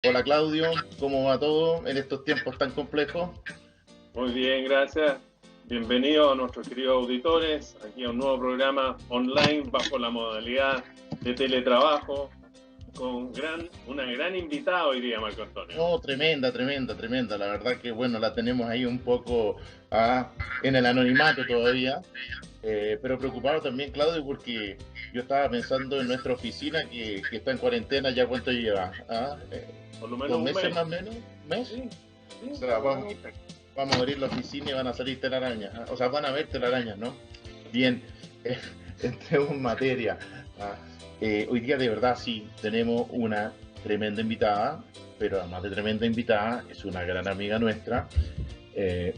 Hola Claudio, ¿cómo va todo en estos tiempos tan complejos? Muy bien, gracias. Bienvenidos a nuestros queridos auditores, aquí a un nuevo programa online bajo la modalidad de teletrabajo con una gran invitada hoy día, Marco Antonio. No, tremenda, tremenda, tremenda. La verdad que bueno, la tenemos ahí un poco en el anonimato todavía, pero preocupado también Claudio porque yo estaba pensando en nuestra oficina que está en cuarentena. ¿Ya cuánto lleva? Por lo ¿Dos menos un meses mes. más o menos? ¿Un mes? Sí, O sí, sea, por lo menos un mes. vamos a abrir la oficina y van a salir telarañas. O sea, van a haber telarañas, ¿no? Bien, eh, entremos en materia. Ah, Hoy día de verdad sí tenemos una tremenda invitada, pero además de tremenda invitada, es una gran amiga nuestra,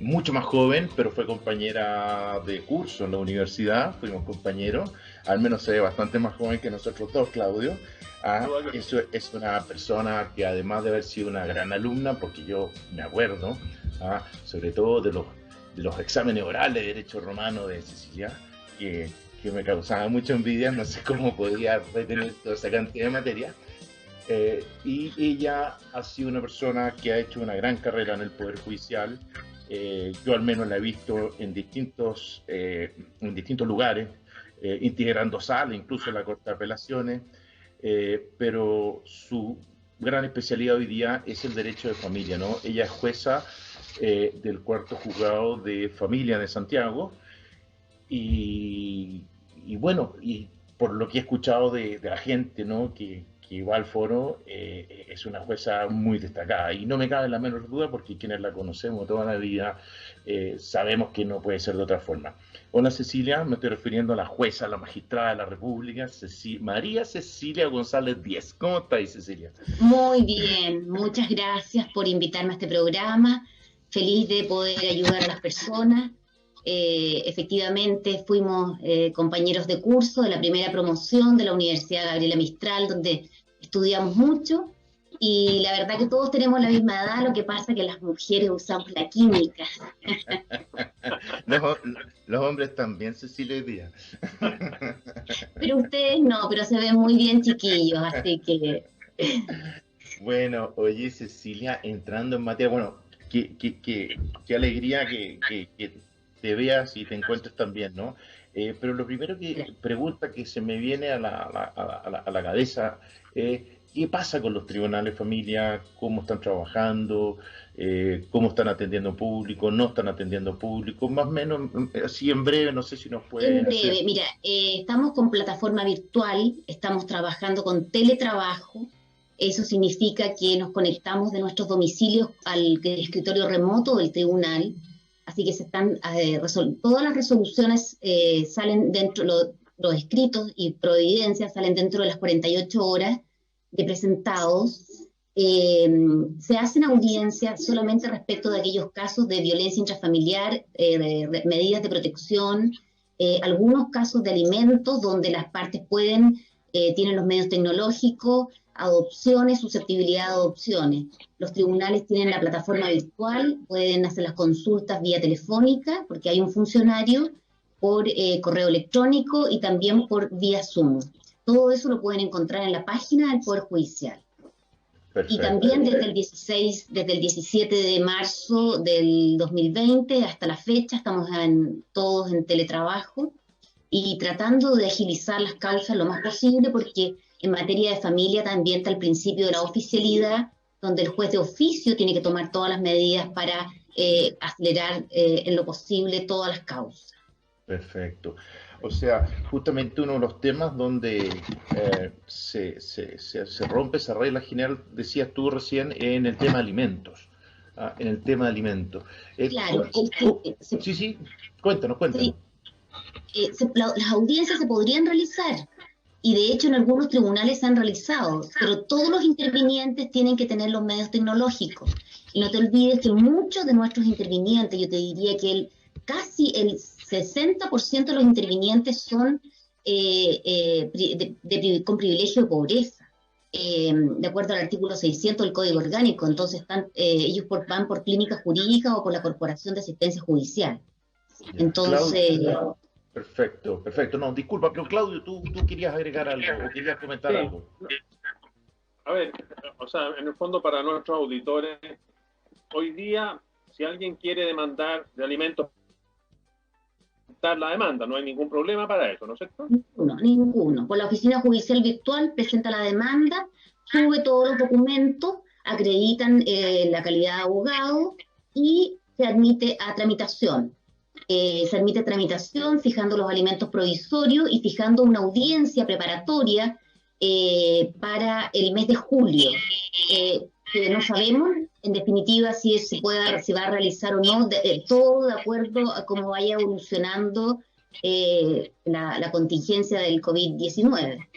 mucho más joven, pero fue compañera de curso en la universidad, fuimos compañeros, al menos se ve bastante más joven que nosotros dos, Claudio. Sin duda que sí. Eso es una persona que además de haber sido una gran alumna, porque yo me acuerdo, sobre todo de los exámenes orales de Derecho Romano de Cecilia, que, que me causaba mucha envidia, no sé cómo podía retener toda esa cantidad de materia. Y ella ha sido una persona que ha hecho una gran carrera en el Poder Judicial. Yo al menos la he visto en distintos lugares, integrando sala, incluso en la Corte de Apelaciones, pero su gran especialidad hoy día es el derecho de familia, ¿no? Ella es jueza del cuarto juzgado de familia de Santiago y, y bueno, y por lo que he escuchado de la gente, ¿no? Que va al foro, es una jueza muy destacada. Y no me cabe la menor duda porque quienes la conocemos toda la vida sabemos que no puede ser de otra forma. Hola Cecilia, me estoy refiriendo a la jueza, a la magistrada de la República, María Cecilia González Díez. ¿Cómo estáis, Cecilia? Muy bien, muchas gracias por invitarme a este programa. Feliz de poder ayudar a las personas. Efectivamente, fuimos compañeros de curso de la primera promoción de la Universidad Gabriela Mistral, donde estudiamos mucho. Y la verdad que todos tenemos la misma edad, lo que pasa es que las mujeres usamos la química. Los, los hombres también, Cecilia, hoy día. Pero ustedes no, pero se ven muy bien chiquillos, así que Bueno, oye Cecilia, entrando en materia, bueno, qué alegría que te veas y te encuentres también, ¿no? Pero lo primero que pregunta que se me viene a la cabeza es, ¿qué pasa con los tribunales familia? ¿Cómo están trabajando? ¿Cómo están atendiendo público? ¿No están atendiendo público? Más o menos, así en breve, no sé si nos en puedes hacer. breve, mira, estamos con plataforma virtual, estamos trabajando con teletrabajo. Eso significa que nos conectamos de nuestros domicilios al escritorio remoto del tribunal. Así que se están todas las resoluciones salen dentro, los escritos y providencias salen dentro de las 48 horas de presentados. Eh, Se hacen audiencias solamente respecto de aquellos casos de violencia intrafamiliar, medidas de protección, algunos casos de alimentos donde las partes tienen los medios tecnológicos, adopciones, susceptibilidad de adopciones. Los tribunales tienen la plataforma virtual, pueden hacer las consultas vía telefónica, porque hay un funcionario, por correo electrónico y también por vía Zoom. Todo eso lo pueden encontrar en la página del Poder Judicial. Y también Perfecto. desde el 17 de marzo del 2020 hasta la fecha, estamos todos en teletrabajo y tratando de agilizar las causas lo más posible, porque en materia de familia también está el principio de la oficialidad, donde el juez de oficio tiene que tomar todas las medidas para acelerar en lo posible todas las causas. Perfecto. O sea, justamente uno de los temas donde se rompe esa regla general, decías tú recién, en el tema de alimentos. En el tema de alimentos. Claro, se, Sí, sí, cuéntanos, cuéntanos. se, las audiencias se podrían realizar, y de hecho en algunos tribunales se han realizado, pero todos los intervinientes tienen que tener los medios tecnológicos. Y no te olvides que muchos de nuestros intervinientes, yo te diría que casi el 60% de los intervinientes son con privilegio de pobreza, de acuerdo al artículo 600 del Código Orgánico. Entonces ellos van por clínica jurídica o por la Corporación de Asistencia Judicial. Ya, Claudio, Entonces, perfecto, perfecto. No, disculpa, pero Claudio, tú querías agregar algo o querías comentar Sí, algo. a ver, o sea, en el fondo para nuestros auditores, hoy día, si alguien quiere demandar de alimentos, dar la demanda, no hay ningún problema para eso, ¿no es cierto? Ninguno, ninguno. Por la oficina judicial virtual presenta la demanda, sube todos los documentos, acreditan la calidad de abogado y se admite a tramitación. Se admite tramitación fijando los alimentos provisorios y fijando una audiencia preparatoria para el mes de julio. Que no sabemos, en definitiva, si se va a realizar o no, todo de acuerdo a cómo vaya evolucionando la contingencia del COVID-19.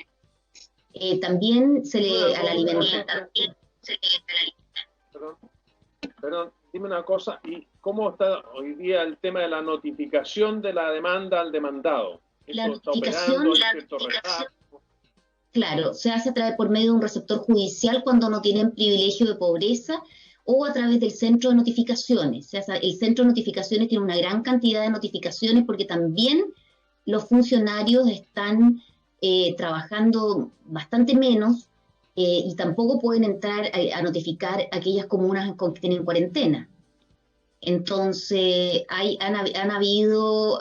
También se le a la alimentación. Perdón, dime una cosa, ¿y cómo está hoy día el tema de la notificación de la demanda al demandado? La notificación, claro, se hace por medio de un receptor judicial cuando no tienen privilegio de pobreza o a través del centro de notificaciones. O sea, el centro de notificaciones tiene una gran cantidad de notificaciones porque también los funcionarios están trabajando bastante menos y tampoco pueden entrar a notificar aquellas comunas que tienen cuarentena. Entonces, han habido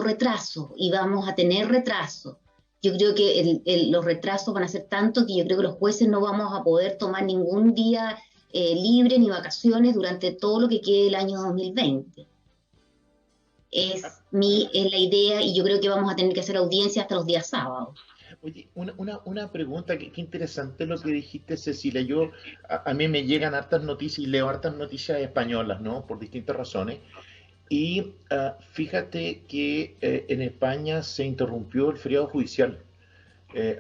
retrasos y vamos a tener retrasos. Yo creo que los retrasos van a ser tantos que yo creo que los jueces no vamos a poder tomar ningún día libre ni vacaciones durante todo lo que quede del año 2020. Es la idea y yo creo que vamos a tener que hacer audiencia hasta los días sábados. Oye, una pregunta, qué interesante lo que dijiste, Cecilia. A mí me llegan hartas noticias y leo hartas noticias españolas, ¿no? Por distintas razones. Y fíjate que en España se interrumpió el feriado judicial.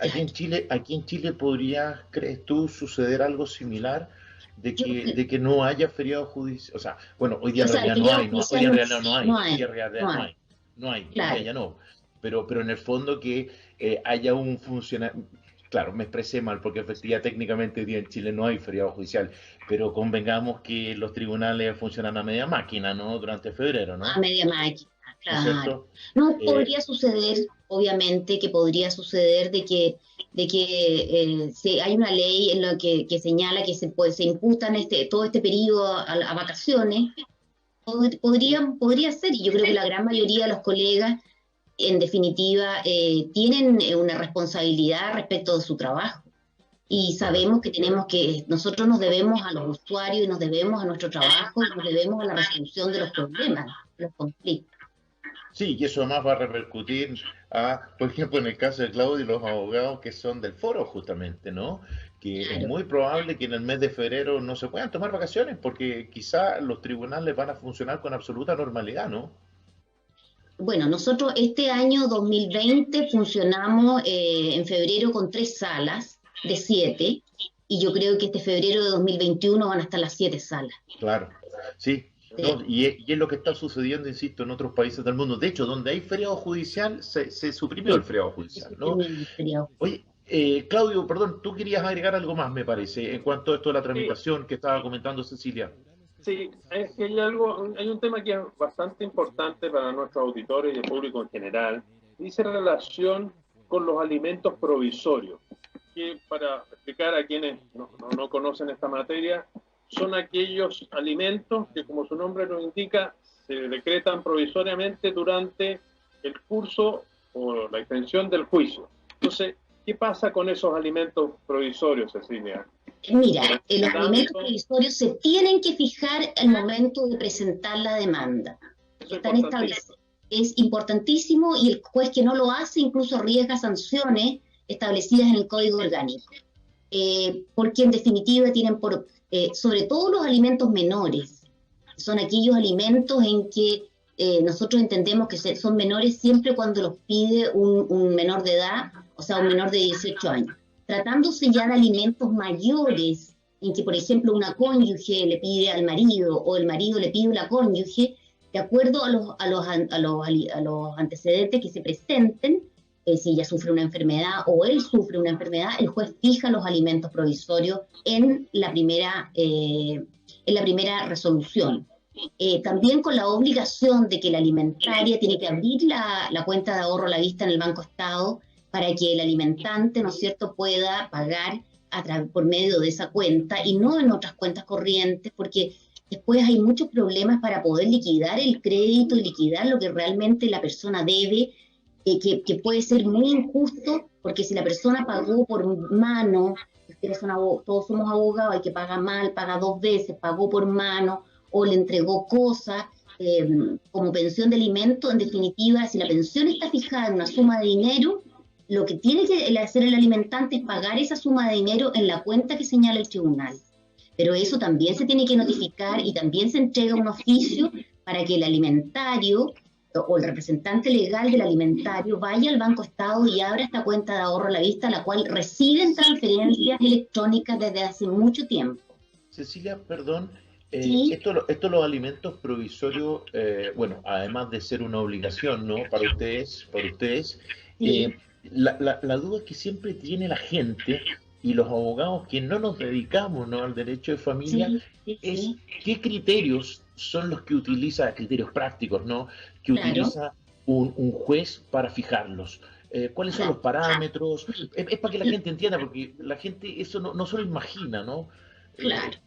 Aquí en Chile podría, ¿crees tú, suceder algo similar? De que no haya feriado judicial. O sea, bueno, hoy día en realidad no hay, ¿no? Hoy en realidad no hay. Hoy en realidad no hay. Claro. Hoy día ya no. Pero en el fondo que haya un funcionario. Claro, me expresé mal porque efectivamente técnicamente hoy día en Chile no hay feriado judicial, pero convengamos que los tribunales funcionan a media máquina, ¿no? Durante febrero, ¿no? A media máquina, ¿No es claro. cierto? No, podría suceder, obviamente, que podría suceder de que si hay una ley en la que señala que se imputan todo este periodo a vacaciones, podría ser, y yo creo que la gran mayoría de los colegas, en definitiva, tienen una responsabilidad respecto de su trabajo. Y sabemos que nosotros nos debemos a los usuarios y nos debemos a nuestro trabajo y nos debemos a la resolución de los problemas, de los conflictos. Sí, y eso además va a repercutir por ejemplo, en el caso de Claudio y los abogados que son del foro justamente, ¿no? Que Claro. Es muy probable que en el mes de febrero no se puedan tomar vacaciones porque quizá los tribunales van a funcionar con absoluta normalidad, ¿no? Bueno, nosotros este año 2020 funcionamos en febrero con 3 salas de 7 y yo creo que este febrero de 2021 van a estar las 7 salas. Claro, sí. No, y es lo que está sucediendo, insisto, en otros países del mundo. De hecho, donde hay feriado judicial, se suprimió el feriado judicial, ¿no? Oye, Claudio, perdón, tú querías agregar algo más, me parece, en cuanto a esto de la tramitación que estaba comentando Cecilia. Sí, es que hay un tema que es bastante importante para nuestros auditores y el público en general. Dice relación con los alimentos provisorios, que para explicar a quienes no conocen esta materia, son aquellos alimentos que, como su nombre lo indica, se decretan provisoriamente durante el curso o la extensión del juicio. Entonces, ¿qué pasa con esos alimentos provisorios, Cecilia? Mira, los alimentos provisorios se tienen que fijar al momento de presentar la demanda. Están establecidos. Es importantísimo y el juez que no lo hace incluso arriesga sanciones establecidas en el Código Orgánico. Porque en definitiva tienen sobre todo los alimentos menores, son aquellos alimentos en que nosotros entendemos que son menores siempre cuando los pide un menor de edad, o sea, un menor de 18 años. Tratándose ya de alimentos mayores, en que, por ejemplo, una cónyuge le pide al marido o el marido le pide a la cónyuge, de acuerdo a los antecedentes que se presenten, si ella sufre una enfermedad o él sufre una enfermedad, el juez fija los alimentos provisorios en la primera resolución. También con la obligación de que la alimentaria tiene que abrir la cuenta de ahorro a la vista en el Banco Estado para que el alimentante, ¿no es cierto?, pueda pagar por medio de esa cuenta y no en otras cuentas corrientes, porque después hay muchos problemas para poder liquidar el crédito y liquidar lo que realmente la persona debe, que puede ser muy injusto, porque si la persona pagó por mano, todos somos abogados, hay que pagar mal, paga 2 veces, pagó por mano o le entregó cosas como pensión de alimento, en definitiva, si la pensión está fijada en una suma de dinero, lo que tiene que hacer el alimentante es pagar esa suma de dinero en la cuenta que señala el tribunal. Pero eso también se tiene que notificar y también se entrega un oficio para que el alimentario o el representante legal del alimentario vaya al Banco Estado y abra esta cuenta de ahorro a la vista, la cual reciben transferencias electrónicas desde hace mucho tiempo. Cecilia, perdón, Sí. esto los alimentos provisorios, bueno, además de ser una obligación, ¿no? Para ustedes, Sí. la duda que siempre tiene la gente y los abogados que no nos dedicamos, ¿no?, al derecho de familia, Sí, sí, es sí, qué criterios son los que utiliza, criterios prácticos, ¿no?, que claro, utiliza un juez para fijarlos. ¿Cuáles son los claro. parámetros? Sí, Es para que la sí, gente entienda, porque la gente eso no se lo imagina, ¿no? claro. Eh,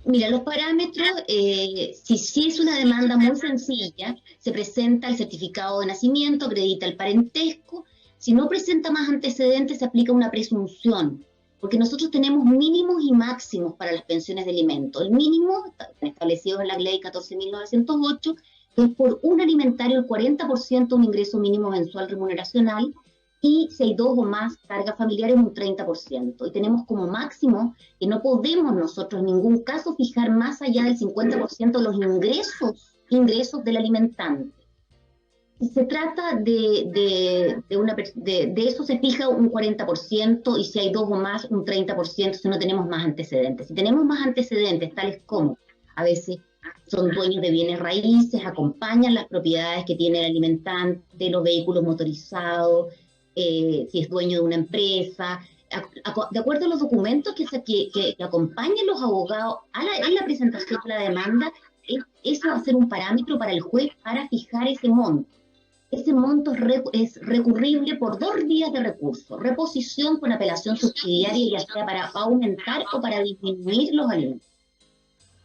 Mira, los parámetros, si es una demanda muy sencilla, se presenta el certificado de nacimiento, acredita el parentesco. Si no presenta más antecedentes, se aplica una presunción, porque nosotros tenemos mínimos y máximos para las pensiones de alimento. El mínimo, establecido en la ley 14.908, es por un alimentario el 40% de un ingreso mínimo mensual remuneracional, y si hay 2 o más cargas familiares, un 30%. Y tenemos como máximo que no podemos nosotros en ningún caso fijar más allá del 50% de los ingresos del alimentante. Si se trata de eso, se fija un 40%, y si hay 2 o más, un 30%, si no tenemos más antecedentes. Si tenemos más antecedentes, tales como a veces son dueños de bienes raíces, acompañan las propiedades que tiene el alimentante, los vehículos motorizados, si es dueño de una empresa, de acuerdo a los documentos que acompañen los abogados en la presentación de la demanda, eso va a ser un parámetro para el juez para fijar ese monto. Ese monto es recurrible por 2 vías de recurso: reposición con apelación subsidiaria, ya sea para aumentar o para disminuir los alimentos.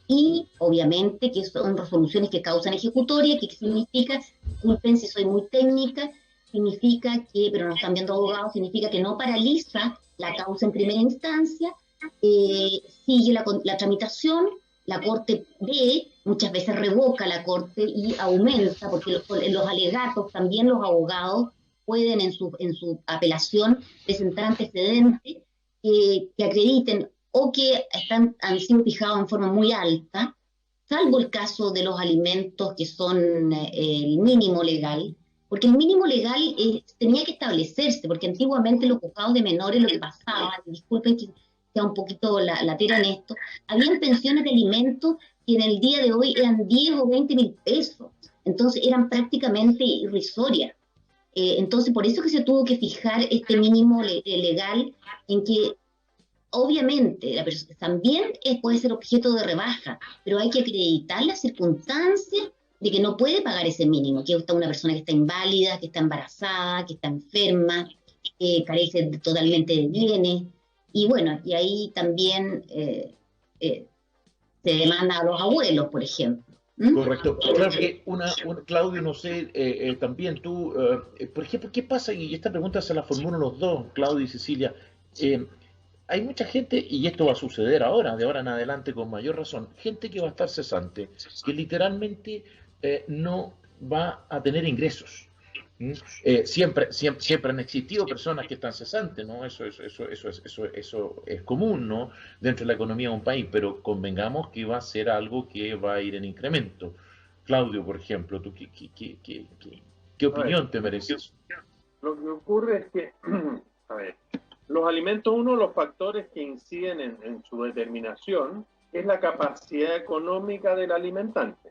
Y obviamente que son resoluciones que causan ejecutoria, que significa, disculpen si soy muy técnica, significa que, pero no están viendo abogados, significa que no paraliza la causa en primera instancia, sigue la tramitación, la Corte ve, muchas veces revoca la Corte y aumenta, porque los alegatos, también los abogados pueden en su apelación presentar antecedentes que acrediten o que han sido fijados en forma muy alta, salvo el caso de los alimentos que son el mínimo legal, porque el mínimo legal tenía que establecerse, porque antiguamente los juzgados de menores lo que pasaba, disculpen que sea un poquito latera en esto, habían pensiones de alimentos que en el día de hoy eran 10 o 20 mil pesos, entonces eran prácticamente irrisorias. Entonces, por eso que se tuvo que fijar este mínimo legal, en que obviamente la persona también puede ser objeto de rebaja, pero hay que acreditar las circunstancias de que no puede pagar ese mínimo, que es una persona que está inválida, que está embarazada, que está enferma, que carece totalmente de bienes. Y bueno, y ahí también se demanda a los abuelos, por ejemplo. ¿Mm? Correcto. Claro que Claudio, no sé, también tú, por ejemplo, ¿qué pasa? Y esta pregunta se la formulan los dos, Claudio y Cecilia. Eh, Hay mucha gente, y esto va a suceder ahora, de ahora en adelante con mayor razón, gente que va a estar cesante, que literalmente no va a tener ingresos. ¿Mm? Siempre han existido personas que están cesantes, ¿no? Eso es común, ¿no?, dentro de la economía de un país, pero convengamos que va a ser algo que va a ir en incremento. Claudio, por ejemplo, ¿tú qué A ver, opinión te mereces? lo que ocurre es que, a ver, los alimentos, uno de los factores que inciden en su determinación es la capacidad económica del alimentante.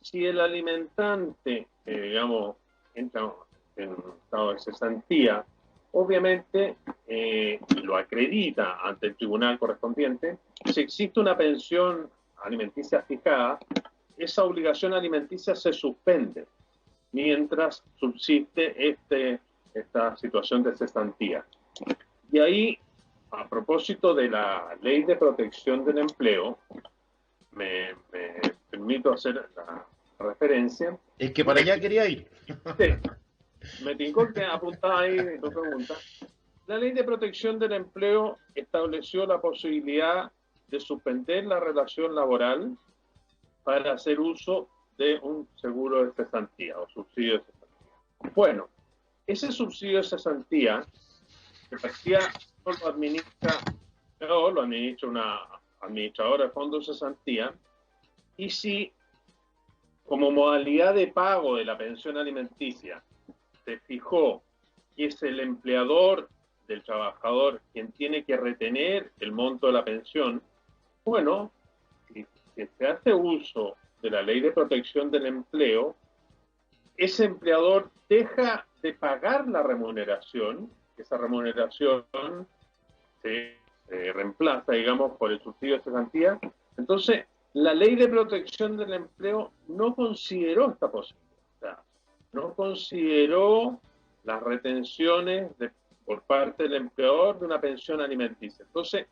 Si el alimentante, digamos, entra en un estado de cesantía, obviamente lo acredita ante el tribunal correspondiente. Si existe una pensión alimenticia fijada, esa obligación alimenticia se suspende mientras subsiste esta situación de cesantía. Y ahí a propósito de la Ley de Protección del Empleo, me permito hacer la referencia. Es que para allá quería ir. Sí, me tincó que apuntaba ahí tu pregunta. La Ley de Protección del Empleo estableció la posibilidad de suspender la relación laboral para hacer uso de un seguro de cesantía o subsidio de cesantía. Bueno, ese subsidio de cesantía que partía lo administra una administradora de fondos de cesantía, y si como modalidad de pago de la pensión alimenticia se fijó que es el empleador del trabajador quien tiene que retener el monto de la pensión, bueno, si se hace uso de la Ley de Protección del Empleo, ese empleador deja de pagar la remuneración, esa remuneración se reemplaza, digamos, por el subsidio de cesantía. Entonces, la Ley de Protección del Empleo no consideró esta posibilidad, no consideró las retenciones por parte del empleador de una pensión alimenticia. Entonces,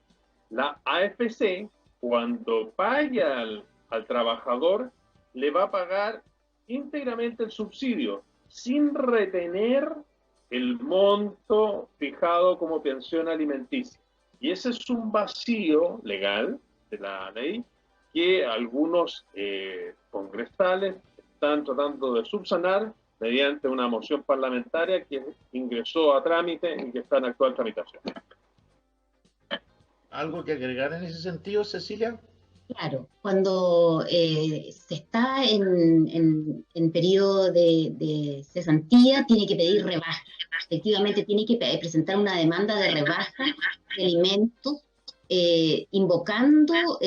la AFC, cuando pague al trabajador, le va a pagar íntegramente el subsidio, sin retener el monto fijado como pensión alimenticia. Y ese es un vacío legal de la ley que algunos congresales están tratando de subsanar mediante una moción parlamentaria que ingresó a trámite y que está en actual tramitación. ¿Algo que agregar en ese sentido, Cecilia? Claro, cuando se está en periodo de cesantía, tiene que pedir rebaja. Efectivamente, tiene que presentar una demanda de rebaja de alimentos, invocando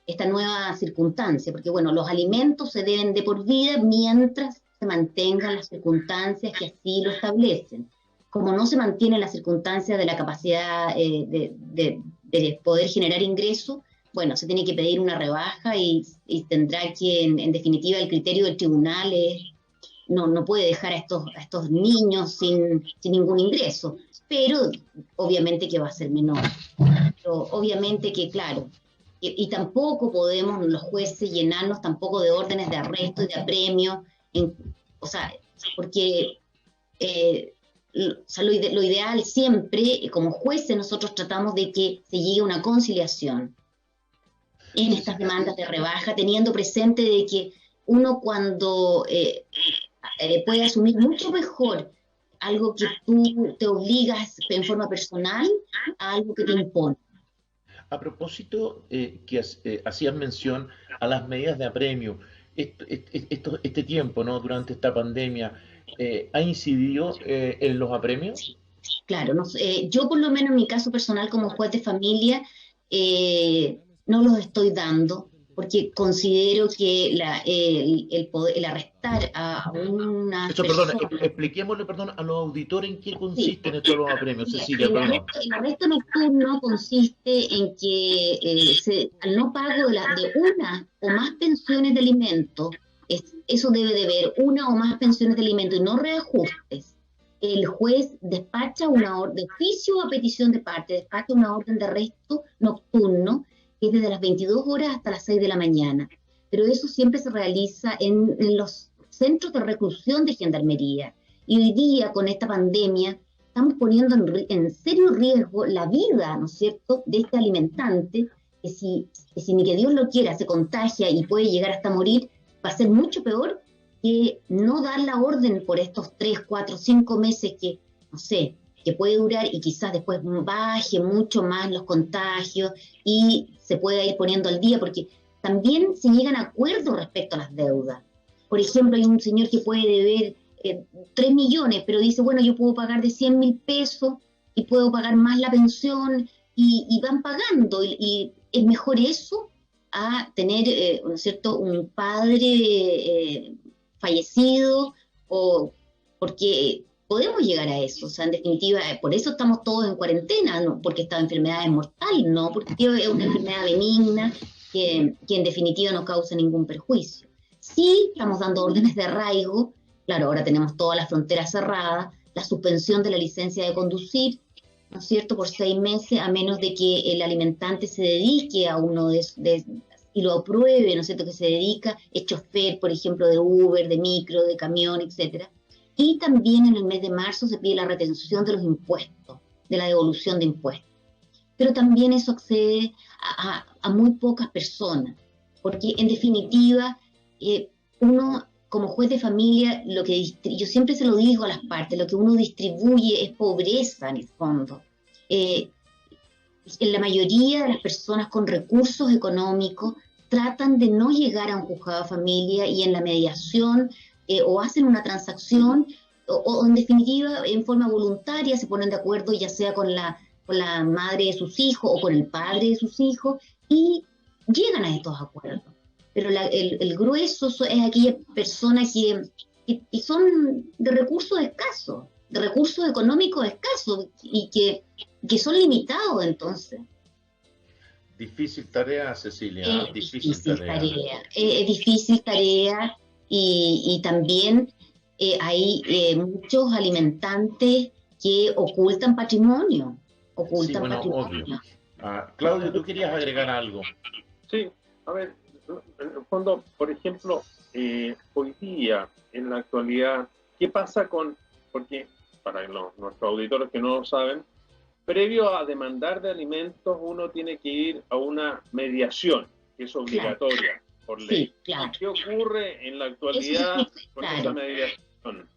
esta nueva circunstancia, porque bueno, los alimentos se deben de por vida mientras se mantengan las circunstancias que así lo establecen. Como no se mantiene la circunstancia de la capacidad de poder generar ingresos, bueno, se tiene que pedir una rebaja y tendrá que, en definitiva, el criterio del tribunal no puede dejar a estos niños sin ningún ingreso, pero obviamente que va a ser menor. Pero obviamente que, claro, y tampoco podemos los jueces llenarnos tampoco de órdenes de arresto y de apremio, o sea, porque... lo ideal siempre, como jueces, nosotros tratamos de que se llegue a una conciliación en estas demandas de rebaja, teniendo presente de que uno cuando puede asumir mucho mejor algo que tú te obligas en forma personal a algo que te impone. A propósito, que hacías mención a las medidas de apremio, este tiempo, ¿no? Durante esta pandemia, ¿ha incidido en los apremios? Claro, yo por lo menos en mi caso personal como juez de familia no los estoy dando porque considero que el arrestar a una persona... Expliquémosle, a los auditores en qué consisten estos los apremios, Cecilia, el arresto nocturno consiste en que al no pago de una o más pensiones de alimentos, eso debe de ver una o más pensiones de alimentos y no reajustes, el juez despacha una orden de oficio a petición de parte, despacha una orden de arresto nocturno que es desde las 22 horas hasta las 6 de la mañana. Pero eso siempre se realiza en los centros de reclusión de gendarmería. Y hoy día, con esta pandemia, estamos poniendo en serio riesgo la vida, ¿no es cierto?, de este alimentante, que si ni que Dios lo quiera se contagia y puede llegar hasta morir, va a ser mucho peor que no dar la orden por estos 3, 4, 5 meses que, no sé, que puede durar y quizás después baje mucho más los contagios y se pueda ir poniendo al día, porque también se llegan a acuerdos respecto a las deudas. Por ejemplo, hay un señor que puede deber 3 millones, pero dice, bueno, yo puedo pagar de 100.000 pesos y puedo pagar más la pensión y van pagando. Y es mejor eso a tener, ¿no es cierto?, un padre fallecido, o porque podemos llegar a eso. O sea, en definitiva, por eso estamos todos en cuarentena, no porque esta enfermedad es mortal, no porque es una enfermedad benigna que en definitiva no causa ningún perjuicio. Sí, estamos dando órdenes de arraigo. Claro, ahora tenemos todas las fronteras cerradas, la suspensión de la licencia de conducir, ¿no es cierto?, por 6 meses, a menos de que el alimentante se dedique a uno y lo apruebe, ¿no es cierto?, que se dedica, es chofer, por ejemplo, de Uber, de micro, de camión, etcétera. Y también en el mes de marzo se pide la retención de los impuestos, de la devolución de impuestos. Pero también eso accede a muy pocas personas, porque en definitiva, uno como juez de familia, yo siempre se lo digo a las partes, lo que uno distribuye es pobreza en el fondo. La mayoría de las personas con recursos económicos tratan de no llegar a un juzgado de familia y en la mediación o hacen una transacción o en definitiva en forma voluntaria se ponen de acuerdo ya sea con la madre de sus hijos o con el padre de sus hijos y llegan a estos acuerdos. Pero el grueso es aquellas personas que son de recursos escasos, de recursos económicos escasos y que son limitados entonces. Difícil tarea, Cecilia. Difícil tarea. Es difícil tarea y también hay muchos alimentantes que ocultan patrimonio. Sí, bueno, obvio. Claudio, tú querías agregar algo. Sí, a ver, en el fondo, por ejemplo, hoy día, en la actualidad, ¿qué pasa porque para nuestros auditores que no lo saben, previo a demandar de alimentos, uno tiene que ir a una mediación, que es obligatoria por ley. Sí, claro. ¿Qué ocurre en la actualidad con esa mediación?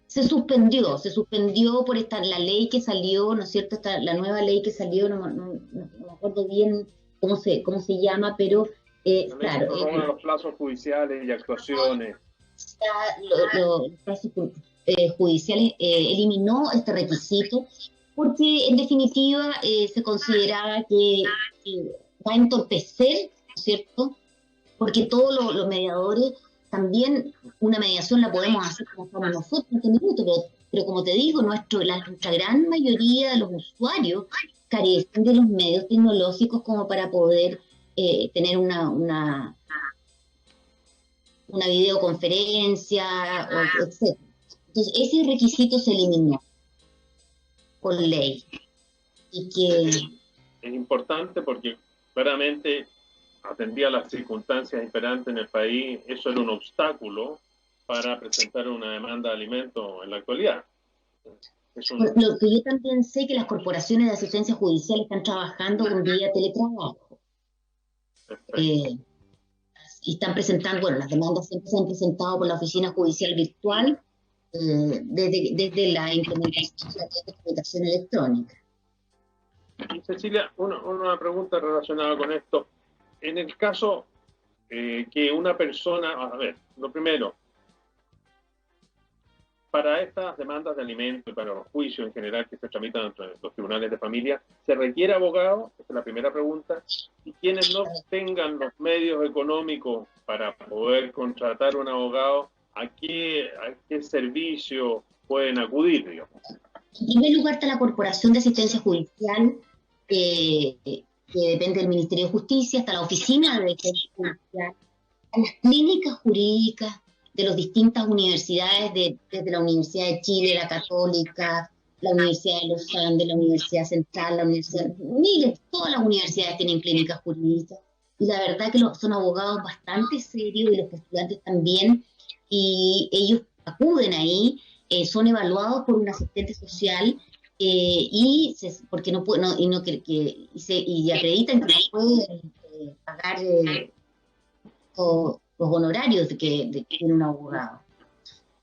Se suspendió por la ley que salió, ¿no es cierto? La nueva ley que salió, no me acuerdo bien cómo se llama, pero claro. Los plazos judiciales y actuaciones. Los plazos judiciales eliminó este requisito porque en definitiva se consideraba que va a entorpecer, ¿no es cierto? Porque todos los mediadores, también una mediación la podemos hacer como estamos nosotros en este minuto, pero como te digo, nuestra gran mayoría de los usuarios carecen de los medios tecnológicos como para poder tener una videoconferencia, etc. Entonces, ese requisito se eliminó por ley. Y que es importante porque claramente atendía a las circunstancias imperantes en el país, eso era un obstáculo para presentar una demanda de alimentos en la actualidad. Lo que yo también sé que las corporaciones de asistencia judicial están trabajando con vía teletrabajo. Y están presentando, bueno, las demandas siempre se han presentado por la oficina judicial virtual desde la implementación de la comunicación electrónica. Cecilia, una pregunta relacionada con esto. En el caso que una persona, a ver, lo primero, para estas demandas de alimentos y para los juicios en general que se tramitan entre los tribunales de familia, ¿se requiere abogado? Esa es la primera pregunta. Y quienes no tengan los medios económicos para poder contratar un abogado, ¿a qué servicio pueden acudir, digamos? En primer lugar está la Corporación de Asistencia Judicial, que depende del Ministerio de Justicia, hasta la Oficina de Defensa Judicial, a las clínicas jurídicas de las distintas universidades, desde la Universidad de Chile, la Católica, la Universidad de Los Andes, la Universidad Central, la Universidad... todas las universidades tienen clínicas jurídicas, y la verdad que son abogados bastante serios, y los postulantes también, y ellos acuden ahí, son evaluados por un asistente social, y acreditan que no pueden pagar los honorarios que tiene un abogado.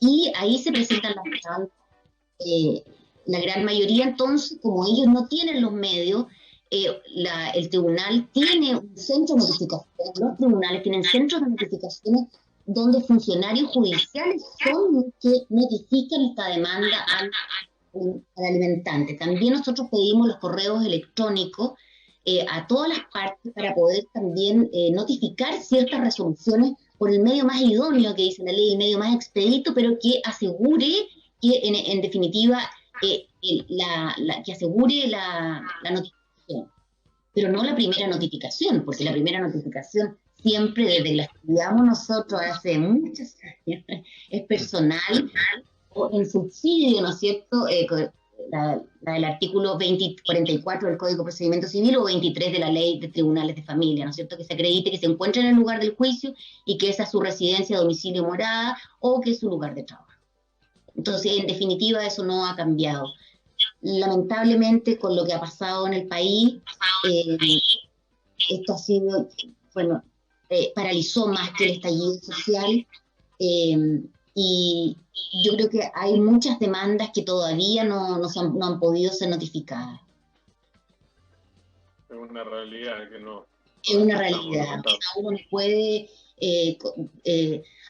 Y ahí se presentan las demandas. La gran mayoría, entonces, como ellos no tienen los medios, el tribunal tiene un centro de notificación, los tribunales tienen centros de notificaciones donde funcionarios judiciales son los que notifican esta demanda al alimentante. También nosotros pedimos los correos electrónicos a todas las partes para poder también notificar ciertas resoluciones por el medio más idóneo que dice la ley, el medio más expedito, pero que asegure que en definitiva que asegure la notificación, pero no la primera notificación, porque la primera notificación siempre desde que la estudiamos nosotros hace muchos años es personal o en subsidio, ¿no es cierto? La del artículo 44 del Código de Procedimiento Civil o 23 de la Ley de Tribunales de Familia, ¿no es cierto? Que se acredite que se encuentra en el lugar del juicio y que esa es su residencia, domicilio, morada o que es su lugar de trabajo. Entonces, en definitiva, eso no ha cambiado. Lamentablemente, con lo que ha pasado en el país, esto ha sido, bueno, paralizó más que el estallido social, y yo creo que hay muchas demandas que todavía no han podido ser notificadas. Es una realidad que no. Es una realidad. Uno no puede.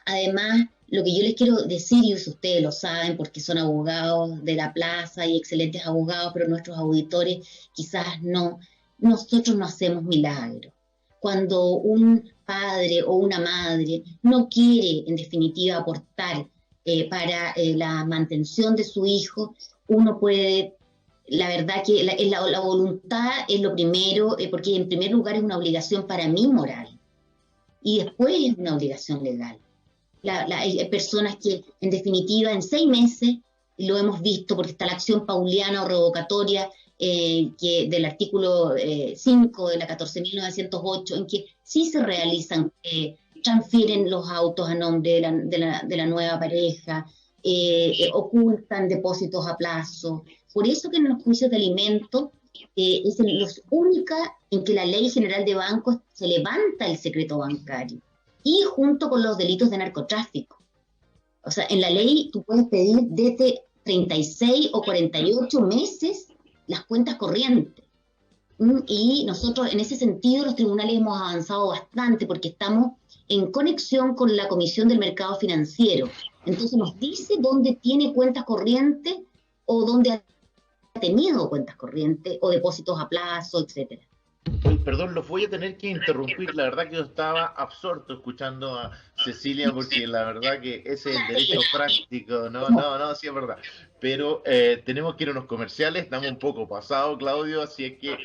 Además, lo que yo les quiero decir, y ustedes lo saben porque son abogados de la plaza y excelentes abogados, pero nuestros auditores quizás no. Nosotros no hacemos milagros. Cuando un padre o una madre no quiere, en definitiva, aportar para la mantención de su hijo, uno puede, la verdad que la voluntad es lo primero, porque en primer lugar es una obligación para mí moral, y después es una obligación legal. Hay personas que, en definitiva, en 6 meses, lo hemos visto porque está la acción pauliana o revocatoria, que del artículo 5 de la 14.908, en que sí se realizan, transfieren los autos a nombre de la nueva pareja, ocultan depósitos a plazo. Por eso que en los juicios de alimentos es los única en que la Ley General de Bancos se levanta el secreto bancario, y junto con los delitos de narcotráfico. O sea, en la ley tú puedes pedir desde 36 o 48 meses las cuentas corrientes. Y nosotros, en ese sentido, los tribunales hemos avanzado bastante porque estamos en conexión con la Comisión del Mercado Financiero. Entonces nos dice dónde tiene cuentas corrientes o dónde ha tenido cuentas corrientes o depósitos a plazo, etcétera. Perdón, los voy a tener que interrumpir. La verdad que yo estaba absorto escuchando a Cecilia, porque la verdad que ese es el derecho práctico. No, sí es verdad. Pero tenemos que ir a unos comerciales, estamos un poco pasados, Claudio, así es que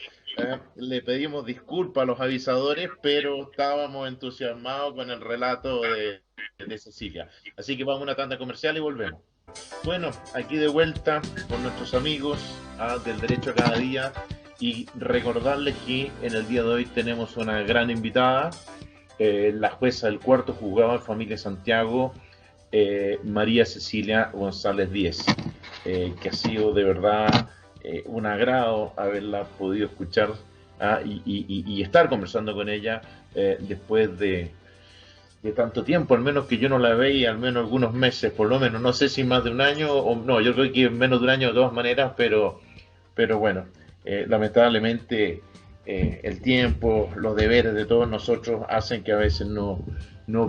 le pedimos disculpas a los avisadores, pero estábamos entusiasmados con el relato de Cecilia. Así que vamos a una tanda comercial y volvemos. Bueno, aquí de vuelta con nuestros amigos del Derecho a Cada Día. Y recordarles que en el día de hoy tenemos una gran invitada, la jueza del cuarto juzgado de familia Santiago, María Cecilia González Díez, que ha sido de verdad un agrado haberla podido escuchar y estar conversando con ella después de tanto tiempo, al menos que yo no la veía, al menos algunos meses, por lo menos, no sé si más de un año o no, yo creo que menos de un año de todas maneras, pero bueno. Lamentablemente el tiempo, los deberes de todos nosotros hacen que a veces no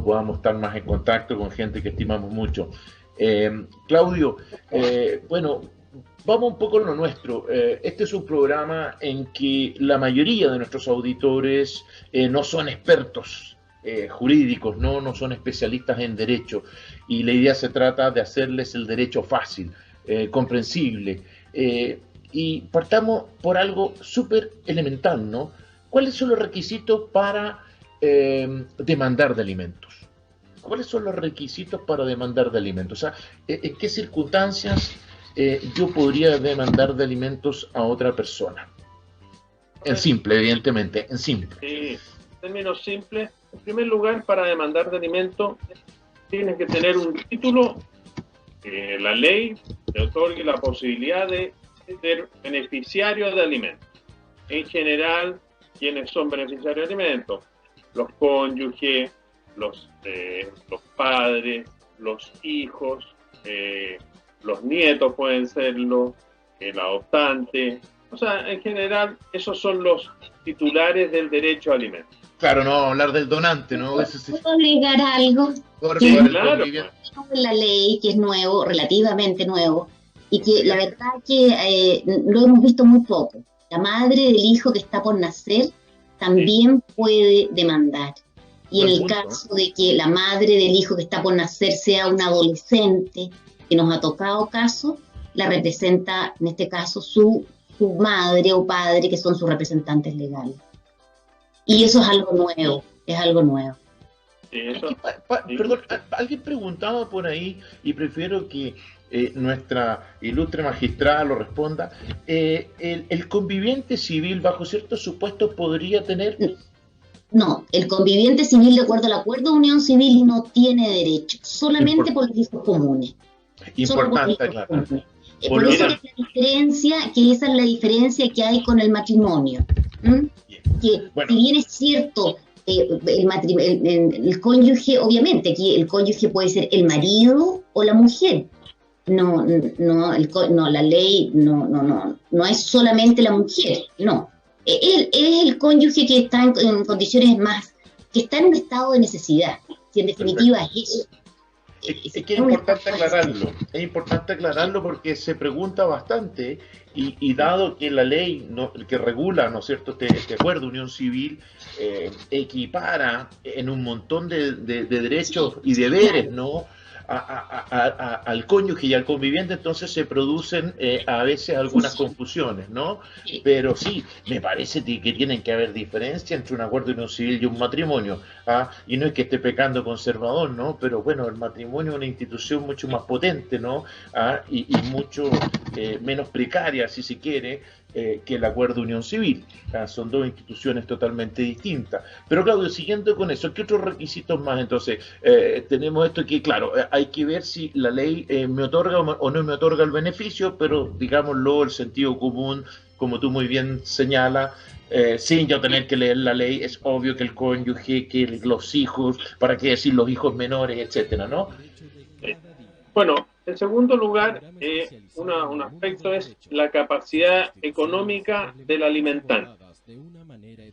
podamos estar más en contacto con gente que estimamos mucho. Claudio, bueno, vamos un poco a lo nuestro. Este es un programa en que la mayoría de nuestros auditores no son expertos jurídicos, no son especialistas en derecho, y la idea se trata de hacerles el derecho fácil, comprensible. Y partamos por algo súper elemental, ¿no? ¿Cuáles son los requisitos para demandar de alimentos? ¿Cuáles son los requisitos para demandar de alimentos? O sea, ¿en qué circunstancias yo podría demandar de alimentos a otra persona? En simple, evidentemente, en simple. Sí, en términos simples, en primer lugar, para demandar de alimentos, tienes que tener un título que la ley te otorgue la posibilidad de ser beneficiario de alimentos. En general, ¿quiénes son beneficiarios de alimentos? Los cónyuges, los padres, los hijos, los nietos pueden serlo, el adoptante. O sea, en general, esos son los titulares del derecho a alimentos. Claro, no hablar del donante, ¿no? ¿Puedo agregar algo? Claro. En la ley, que es nuevo, relativamente nuevo, y que la verdad que lo hemos visto muy poco. La madre del hijo que está por nacer también puede demandar. Y en el caso de que la madre del hijo que está por nacer sea un adolescente, que nos ha tocado caso, la representa, en este caso, su madre o padre, que son sus representantes legales. Y eso es algo nuevo, Sí, eso. Perdón, alguien preguntaba por ahí y prefiero que nuestra ilustre magistrada lo responda. El conviviente civil, bajo ciertos supuestos, podría tener... No, el conviviente civil, de acuerdo al acuerdo de unión civil, no tiene derecho, solamente por los hijos comunes. Importante aclarar. Por eso que esa es la diferencia que hay con el matrimonio. Que bueno, si bien es cierto, el cónyuge, obviamente, aquí el cónyuge puede ser el marido o la mujer. No, la ley no es solamente la mujer, no. Él es el cónyuge que está en condiciones más, que está en un estado de necesidad. Si en definitiva es eso. Es que es importante aclararlo porque se pregunta bastante y dado que la ley que regula, ¿no es cierto?, este acuerdo de unión civil equipara en un montón de derechos y deberes, ¿no?, al cónyuge y al conviviente, entonces se producen a veces algunas confusiones, ¿no? Pero sí, me parece que tienen que haber diferencia entre un acuerdo de unión civil y un matrimonio, y no es que esté pecando conservador, ¿no? Pero bueno, el matrimonio es una institución mucho más potente, ¿no? Y mucho menos precaria, si se quiere, que el acuerdo de unión civil. Son dos instituciones totalmente distintas. Pero Claudio, siguiendo con eso, ¿qué otros requisitos más? Entonces, tenemos esto que, claro, hay que ver si la ley me otorga o no me otorga el beneficio, pero digámoslo, el sentido común, como tú muy bien señalas, sin yo tener que leer la ley, es obvio que el cónyuge, que los hijos, para qué decir los hijos menores, etcétera, ¿no? Bueno, en segundo lugar, un aspecto es la capacidad económica del alimentante.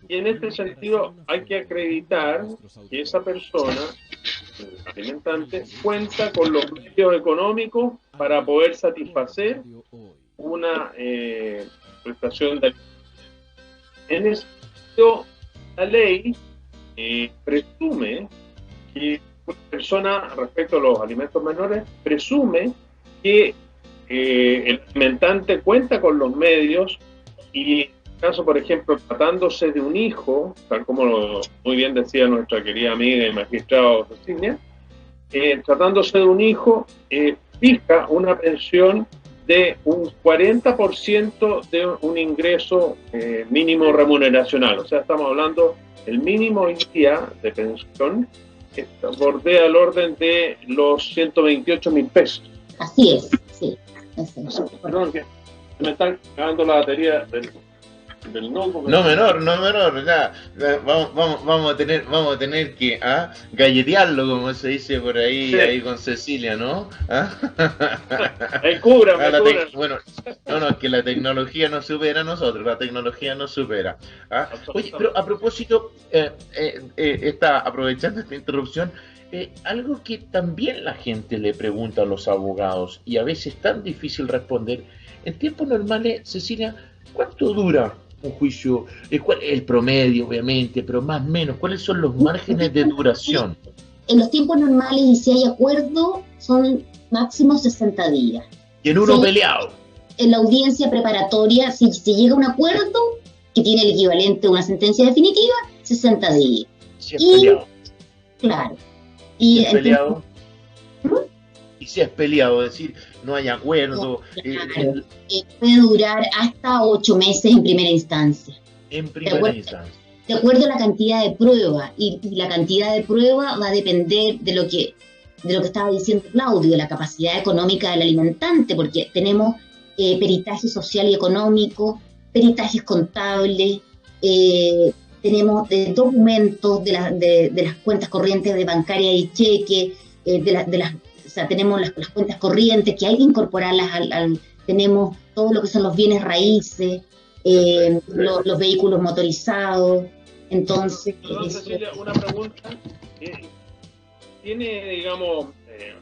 Y en este sentido hay que acreditar que esa persona, el alimentante, cuenta con los medios económicos para poder satisfacer una prestación de alimentos. En ese sentido, la ley presume que una persona, respecto a los alimentos menores, presume que el alimentante cuenta con los medios y, en el caso, por ejemplo, tratándose de un hijo, tal como muy bien decía nuestra querida amiga y magistrado Cecilia, tratándose de un hijo, fija una pensión de un 40% de un ingreso mínimo remuneracional. O sea, estamos hablando del mínimo hoy día de pensión que bordea el orden de los 128.000 pesos. Así es, sí. Perdón, que me está cagando la batería del notebook. No menor, ya. Vamos a tener que galletearlo, como se dice por ahí, sí, ahí con Cecilia, ¿no? Cúbrame. Bueno, no, es que la tecnología nos supera a nosotros, la tecnología nos supera. Oye, pero a propósito, aprovechando esta interrupción, algo que también la gente le pregunta a los abogados y a veces es tan difícil responder, en tiempos normales, Cecilia, ¿cuánto dura un juicio? ¿Cuál es el promedio, obviamente, pero más o menos? ¿Cuáles son los márgenes de duración? En los tiempos normales, y si hay acuerdo, son máximo 60 días. ¿Y en uno peleado? En la audiencia preparatoria, si llega a un acuerdo que tiene el equivalente a una sentencia definitiva, 60 días. Si es peleado. Claro. ¿Y si es peleado? Y si es peleado, es decir, no hay acuerdo. Claro. Puede durar hasta 8 meses en primera instancia. En primera instancia. De acuerdo a la cantidad de prueba, y la cantidad de prueba va a depender de lo que estaba diciendo Claudio, de la capacidad económica del alimentante, porque tenemos peritaje social y económico, peritajes contables, tenemos documentos de las cuentas corrientes de bancaria y cheque, o sea, tenemos las cuentas corrientes que hay que incorporarlas tenemos todo lo que son los bienes raíces, los vehículos motorizados. Entonces, perdón, Cecilia, una pregunta. ¿Tiene, digamos, de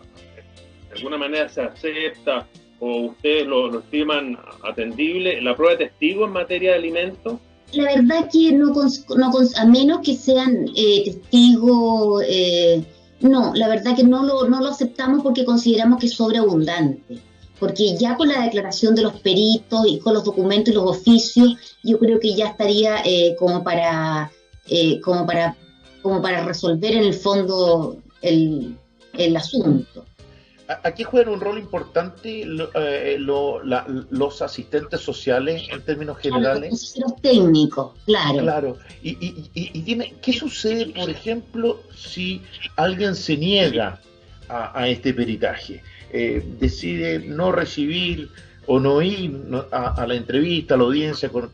alguna manera se acepta o ustedes lo estiman atendible la prueba de testigo en materia de alimentos? La verdad que a menos que sean testigos, no, la verdad que no lo aceptamos porque consideramos que es sobreabundante. Porque ya con la declaración de los peritos y con los documentos y los oficios, yo creo que ya estaría como para como para resolver en el fondo el asunto. Aquí juegan un rol importante los asistentes sociales en términos generales. Los consejeros técnicos, claro. Claro. Y dime, ¿qué sucede, por ejemplo, si alguien se niega a este peritaje? Decide no recibir o no ir a la entrevista, a la audiencia con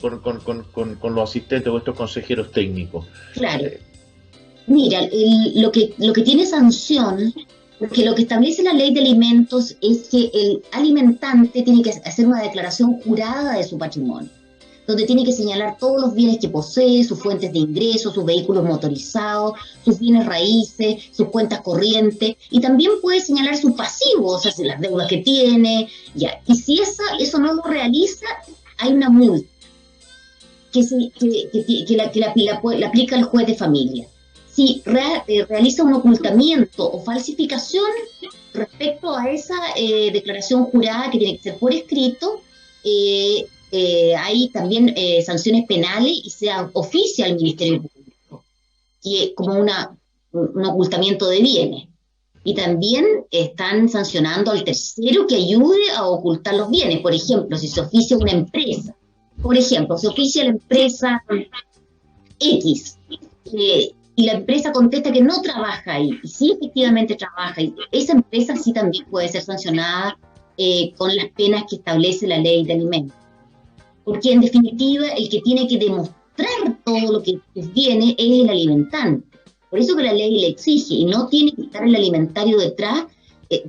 los asistentes o estos consejeros técnicos. Claro. Mira, lo que tiene sanción, porque lo que establece la ley de alimentos es que el alimentante tiene que hacer una declaración jurada de su patrimonio, donde tiene que señalar todos los bienes que posee, sus fuentes de ingresos, sus vehículos motorizados, sus bienes raíces, sus cuentas corrientes, y también puede señalar sus pasivos, o sea, las deudas que tiene, ya. Y si eso no lo realiza, hay una multa que la aplica el juez de familia. Si realiza un ocultamiento o falsificación respecto a esa declaración jurada que tiene que ser por escrito, hay también sanciones penales y se oficia al Ministerio Público como un ocultamiento de bienes. Y también están sancionando al tercero que ayude a ocultar los bienes. Por ejemplo, si se oficia una empresa, se oficia la empresa X, y la empresa contesta que no trabaja ahí, y sí efectivamente trabaja, y esa empresa sí también puede ser sancionada con las penas que establece la ley de alimentos. Porque en definitiva el que tiene que demostrar todo lo que viene es el alimentante. Por eso que la ley le exige, y no tiene que estar el alimentario detrás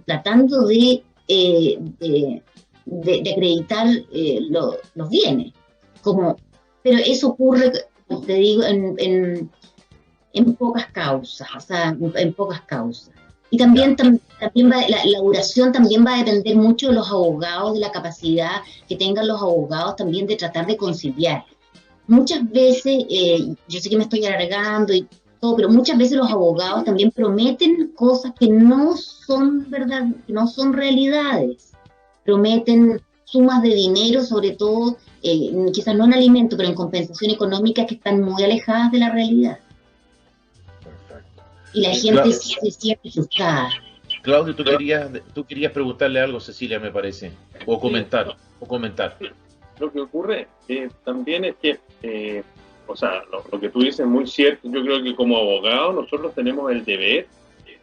tratando de acreditar los bienes. Pero eso ocurre, como te digo, en pocas causas, en pocas causas. Y también la duración también va a depender mucho de los abogados, de la capacidad que tengan los abogados también de tratar de conciliar. Muchas veces, yo sé que me estoy alargando y todo, pero muchas veces los abogados también prometen cosas que no son verdad, que no son realidades. Prometen sumas de dinero, sobre todo, quizás no en alimentos, pero en compensación económica, que están muy alejadas de la realidad. Y la gente se siente asustada. Claudio, tú querías preguntarle algo, Cecilia, me parece, o comentar. Lo que ocurre también es que, lo que tú dices es muy cierto. Yo creo que como abogados nosotros tenemos el deber de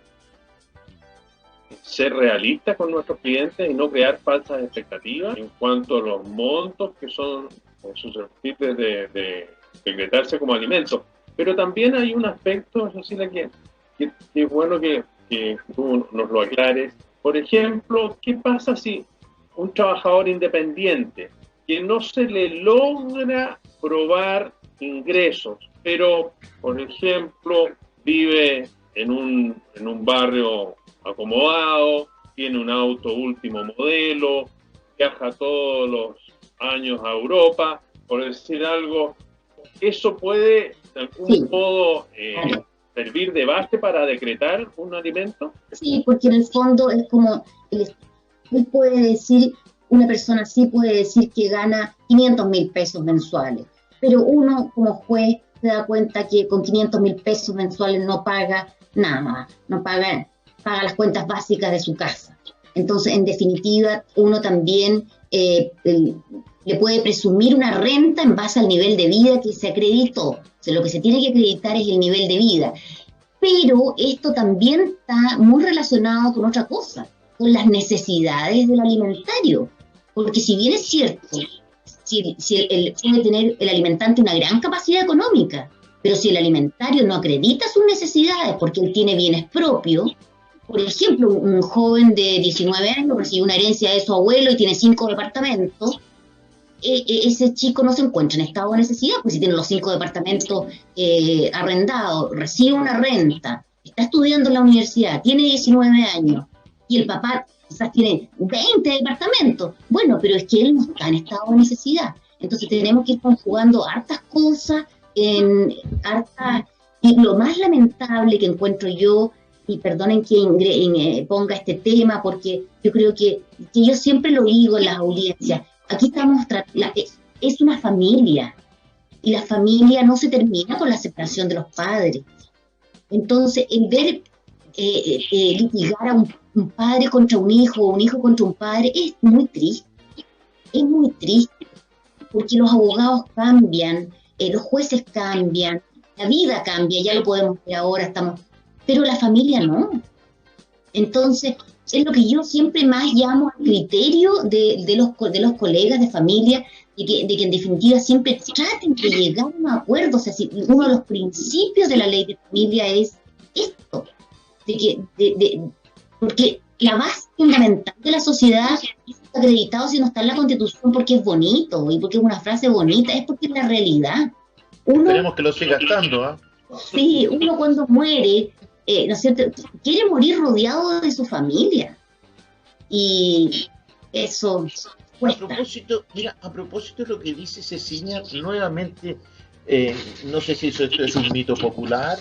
ser realistas con nuestros clientes y no crear falsas expectativas en cuanto a los montos que son susceptibles de decretarse como alimentos. Pero también hay un aspecto, Cecilia, que es bueno que tú nos lo aclares. Por ejemplo, ¿qué pasa si un trabajador independiente que no se le logra probar ingresos, pero, por ejemplo, vive en un barrio acomodado, tiene un auto último modelo, viaja todos los años a Europa, por decir algo, eso puede de algún modo servir de base para decretar un alimento? Sí, porque en el fondo es como, él puede decir, una persona sí puede decir que gana 500.000 pesos mensuales, pero uno como juez se da cuenta que con 500.000 pesos mensuales no paga nada, paga las cuentas básicas de su casa. Entonces, en definitiva, uno también le puede presumir una renta en base al nivel de vida que se acreditó. O sea, lo que se tiene que acreditar es el nivel de vida. Pero esto también está muy relacionado con otra cosa, con las necesidades del alimentario. Porque si bien es cierto, puede tener el alimentante una gran capacidad económica, pero si el alimentario no acredita sus necesidades porque él tiene bienes propios, por ejemplo, un joven de 19 años recibe una herencia de su abuelo y tiene 5 departamentos, ese chico no se encuentra en estado de necesidad, pues si tiene los 5 departamentos arrendados, recibe una renta, está estudiando en la universidad, tiene 19 años, y el papá quizás tiene 20 departamentos. Bueno, pero es que él no está en estado de necesidad. Entonces tenemos que ir conjugando hartas cosas, y lo más lamentable que encuentro yo, y perdonen que ponga este tema, porque yo creo que yo siempre lo digo en las audiencias, aquí estamos, es una familia, y la familia no se termina con la separación de los padres. Entonces, el ver litigar a un padre contra un hijo contra un padre, es muy triste, porque los abogados cambian, los jueces cambian, la vida cambia, ya lo podemos ver ahora, pero la familia no. Entonces, es lo que yo siempre más llamo al criterio de los colegas de familia, de que en definitiva siempre traten de llegar a un acuerdo. O sea, si uno de los principios de la ley de familia es esto, porque la base fundamental de la sociedad es acreditado si no está en la Constitución porque es bonito y porque es una frase bonita, es porque es la realidad. Esperemos que lo siga estando, ¿ah? Sí, uno cuando muere, ¿no es cierto?, quiere morir rodeado de su familia. Y eso cuesta. A propósito de lo que dice Cecilia, nuevamente, no sé si esto es un mito popular,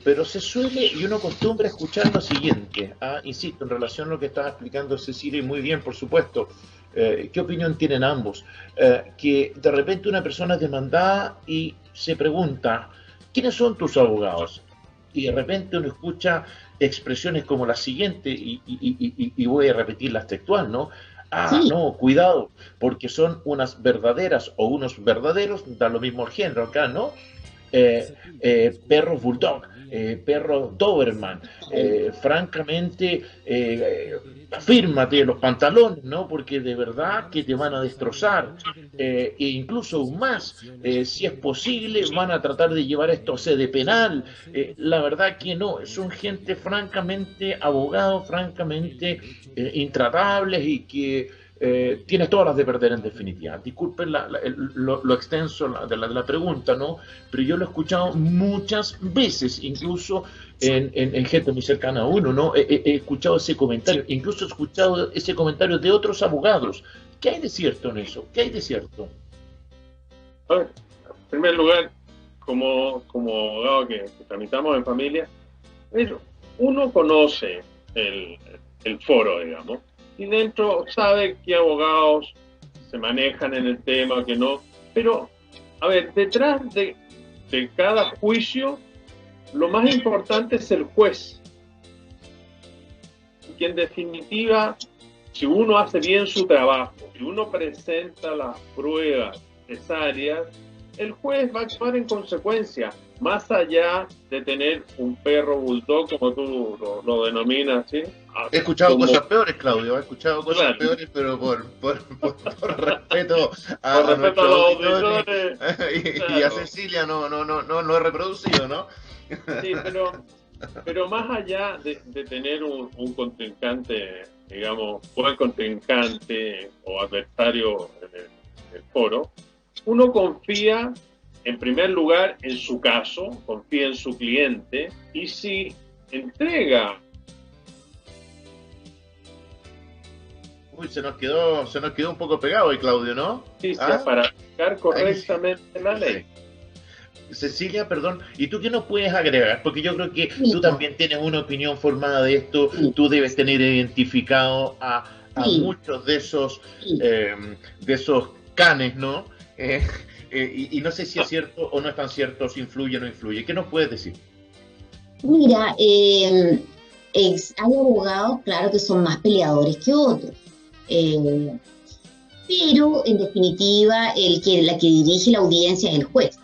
pero se suele, y uno acostumbra escuchar lo siguiente, insisto, en relación a lo que estaba explicando Cecilia, y muy bien, por supuesto. ¿Qué opinión tienen ambos? Que de repente una persona es demandada y se pregunta, ¿quiénes son tus abogados? Y de repente uno escucha expresiones como la siguiente, y voy a repetir las textual, ¿no? Sí. No, cuidado, porque son unas verdaderas o unos verdaderos, da lo mismo el género acá, ¿no? Perros Bulldog, perros Doberman, francamente, afírmate los pantalones, ¿no? Porque de verdad que te van a destrozar, e incluso aún más, si es posible, van a tratar de llevar esto a sede penal. La verdad que no, son gente francamente, abogados francamente intratables y que tienes todas las de perder en definitiva. Disculpen lo extenso de la pregunta, ¿no? Pero yo lo he escuchado muchas veces, incluso en gente muy cercana a uno, ¿no? He escuchado ese comentario, incluso he escuchado ese comentario de otros abogados. ¿Qué hay de cierto en eso? ¿Qué hay de cierto? A ver, en primer lugar, como abogado que tramitamos en familia, uno conoce el foro, digamos, y dentro sabe qué abogados se manejan en el tema, que no. Pero, a ver, detrás de cada juicio, lo más importante es el juez. Que en definitiva, si uno hace bien su trabajo, si uno presenta las pruebas necesarias, el juez va a actuar en consecuencia, más allá de tener un perro bulldog, como tú lo denominas, ¿sí? He escuchado cosas peores, Claudio, he escuchado cosas peores, pero por respeto a nuestros auditores y a Cecilia no he reproducido, ¿no? Sí, pero más allá de tener un contrincante, digamos, buen contrincante o adversario en el foro, uno confía en primer lugar en su caso, confía en su cliente, y si entrega... Uy, se nos quedó un poco pegado ahí, Claudio, ¿no? Sí, para aplicar correctamente la ley. Cecilia, perdón, ¿y tú qué nos puedes agregar? Porque yo creo que tú también tienes una opinión formada de esto, tú debes tener identificado a muchos de esos canes, ¿no? Y no sé si es cierto o no es tan cierto, si influye o no influye. ¿Qué nos puedes decir? Mira, hay abogados, claro, que son más peleadores que otros. Pero, en definitiva, la que dirige la audiencia es el juez.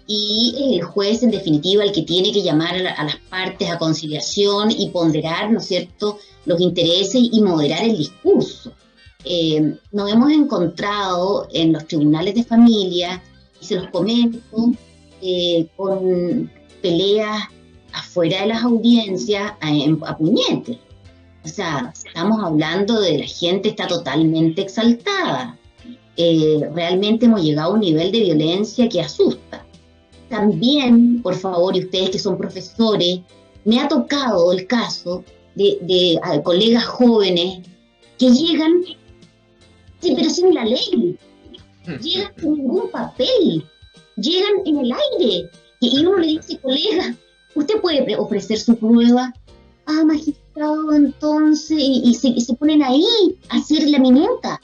Y es el juez, en definitiva, el que tiene que llamar a las partes a conciliación y ponderar, ¿no es cierto?, los intereses y moderar el discurso. Nos hemos encontrado en los tribunales de familia, y se los comento, con peleas afuera de las audiencias a puñetes. O sea, estamos hablando de la gente está totalmente exaltada. Realmente hemos llegado a un nivel de violencia que asusta. También, por favor, y ustedes que son profesores, me ha tocado el caso de colegas jóvenes que llegan, sí, pero sin la ley, llegan sin ningún papel, llegan en el aire, y uno le dice, colega, usted puede ofrecer su prueba. Magistrado, entonces, y se ponen ahí a hacer la minuta.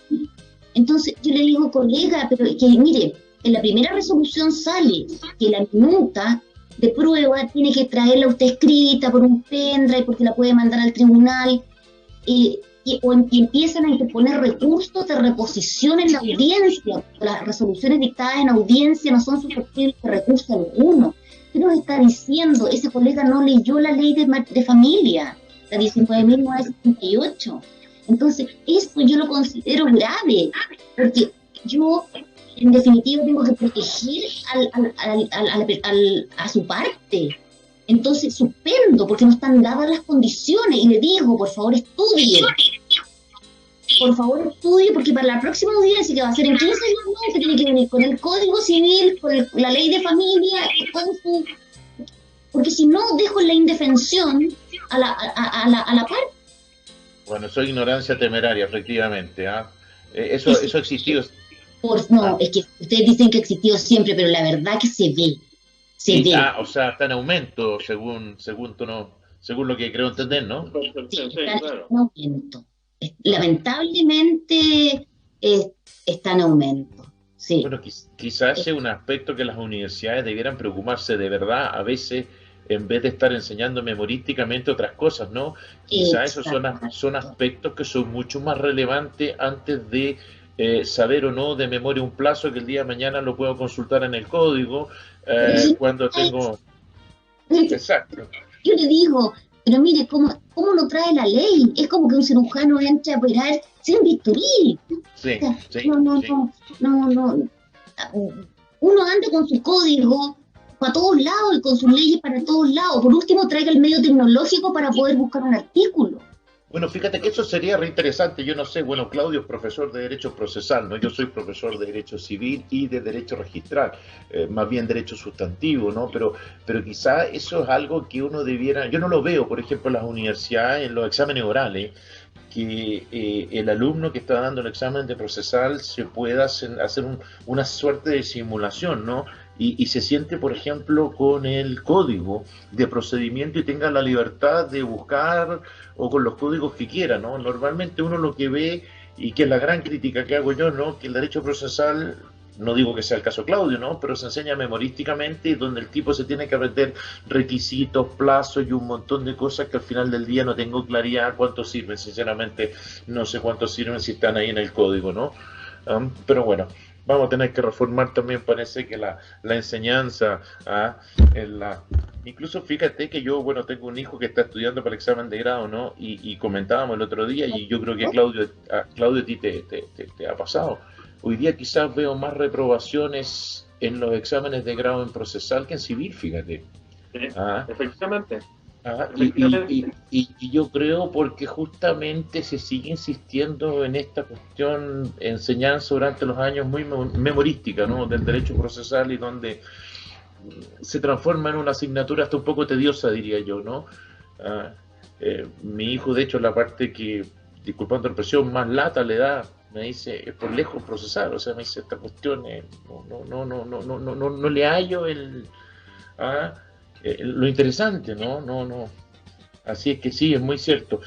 Entonces yo le digo, colega, pero que mire, en la primera resolución sale que la minuta de prueba tiene que traerla usted escrita por un pendrive porque la puede mandar al tribunal, y empiezan a interponer recursos de reposición en la audiencia. Las resoluciones dictadas en audiencia no son susceptibles de recurso alguno. ¿Qué nos está diciendo? Ese colega no leyó la ley de familia, la 19.978. Entonces, esto yo lo considero grave, porque yo, en definitiva, tengo que proteger a su parte. Entonces, suspendo, porque no están dadas las condiciones, y le digo, por favor, estudie. Por favor, estudie, porque para la próxima audiencia, que va a ser en 15 años más, usted tiene que venir con el Código Civil, con la ley de familia, porque si no, dejo en la indefensión a la parte. Bueno, eso es ignorancia temeraria, efectivamente. Eso ha existido. Es que ustedes dicen que ha existido siempre, pero la verdad que se ve. O sea, está en aumento, según lo que creo entender, ¿no? Está en aumento. Lamentablemente está en aumento. Sí. Bueno, quizás sea un aspecto que las universidades debieran preocuparse de verdad, a veces, en vez de estar enseñando memorísticamente otras cosas, ¿no? Quizás esos son aspectos que son mucho más relevantes antes de saber o no de memoria un plazo que el día de mañana lo puedo consultar en el código cuando tengo... Exacto. Yo le digo, pero mire, ¿cómo lo trae la ley? Es como que un cirujano entra a operar sin bisturí. Sí, no. Uno anda con su código para todos lados y con sus leyes para todos lados. Por último, traiga el medio tecnológico para poder buscar un artículo. Bueno, fíjate que eso sería re interesante. Yo no sé, bueno, Claudio es profesor de Derecho Procesal, ¿no? Yo soy profesor de Derecho Civil y de Derecho Registral, más bien Derecho Sustantivo, ¿no? Pero quizá eso es algo que uno debiera... Yo no lo veo, por ejemplo, en las universidades, en los exámenes orales, que el alumno que está dando el examen de procesal se pueda hacer una suerte de simulación, ¿no? Y se siente, por ejemplo, con el código de procedimiento y tenga la libertad de buscar o con los códigos que quiera, ¿no? Normalmente uno lo que ve, y que es la gran crítica que hago yo, ¿no? Que el derecho procesal, no digo que sea el caso Claudio, ¿no? Pero se enseña memorísticamente y donde el tipo se tiene que aprender requisitos, plazos y un montón de cosas que al final del día no tengo claridad cuánto sirven. Sinceramente, no sé cuánto sirven si están ahí en el código, ¿no? Pero bueno, vamos a tener que reformar también, parece que la enseñanza incluso fíjate que yo, bueno, tengo un hijo que está estudiando para el examen de grado, ¿no? Y comentábamos el otro día, y yo creo que Claudio, a ti te ha pasado. Hoy día quizás veo más reprobaciones en los exámenes de grado en procesal que en civil, fíjate. Sí, efectivamente. Y yo creo porque justamente se sigue insistiendo en esta cuestión, enseñanza durante los años muy memorística, ¿no? Del derecho procesal, y donde se transforma en una asignatura hasta un poco tediosa, diría yo, ¿no? Mi hijo, de hecho, la parte que, disculpando la expresión, más lata le da, me dice, es por lejos procesar, o sea, me dice, esta cuestión no le hallo lo interesante, ¿no? Así es que sí, es muy cierto.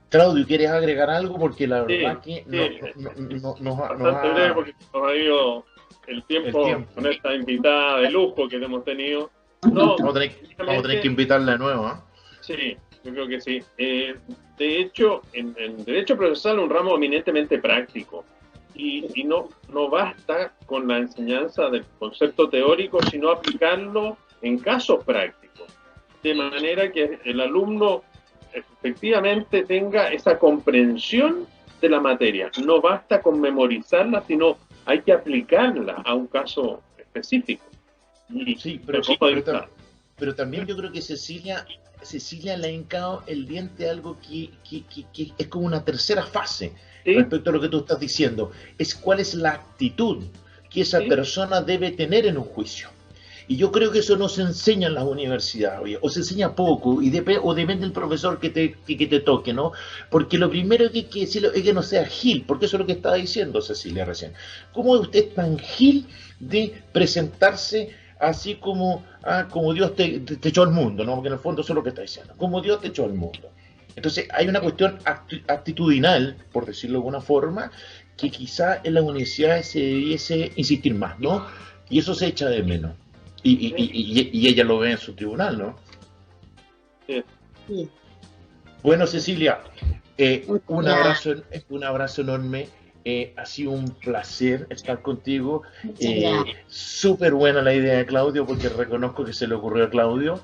Claudio, ¿quieres agregar algo? Porque la verdad que bastante breve, porque nos ha ido el tiempo con esta invitada de lujo que hemos tenido. Vamos a tener que invitarla de nuevo, ¿eh? Sí, yo creo que sí. De hecho, en Derecho Procesal es un ramo eminentemente práctico. Y no basta con la enseñanza del concepto teórico, sino aplicarlo en casos prácticos, de manera que el alumno efectivamente tenga esa comprensión de la materia. No basta con memorizarla, sino hay que aplicarla a un caso específico. Sí, pero también yo creo que Cecilia le ha hincado el diente a algo que es como una tercera fase. ¿Sí? Respecto a lo que tú estás diciendo, es cuál es la actitud que esa persona debe tener en un juicio. Y yo creo que eso no se enseña en las universidades, o se enseña poco, o depende del profesor que te toque, ¿no? Porque lo primero que hay que decirlo es que no sea gil, porque eso es lo que estaba diciendo Cecilia recién. ¿Cómo es usted tan gil de presentarse así como Dios te echó al mundo, ¿no? Porque en el fondo eso es lo que está diciendo, como Dios te echó al mundo. Entonces hay una cuestión actitudinal, por decirlo de alguna forma, que quizá en las universidades se debiese insistir más, ¿no? Y eso se echa de menos. Y ella lo ve en su tribunal, ¿no? Sí. Sí. Bueno, Cecilia, un Ya, abrazo, un abrazo enorme. Ha sido un placer estar contigo. muchas gracias. Súper buena la idea de Claudio, porque reconozco que se le ocurrió a Claudio.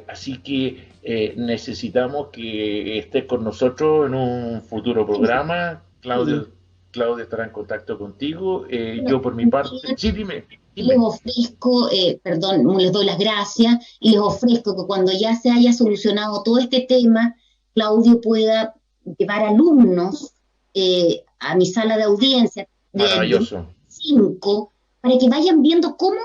Así que necesitamos que estés con nosotros en un futuro programa. Sí. Claudio estará en contacto contigo. Bueno, Yo por mi parte, sí, dime, les dime. ofrezco, perdón, les doy las gracias y les ofrezco que cuando ya se haya solucionado todo este tema, Claudio pueda llevar alumnos a mi sala de audiencia de Maravilloso. 5 para que vayan viendo cómo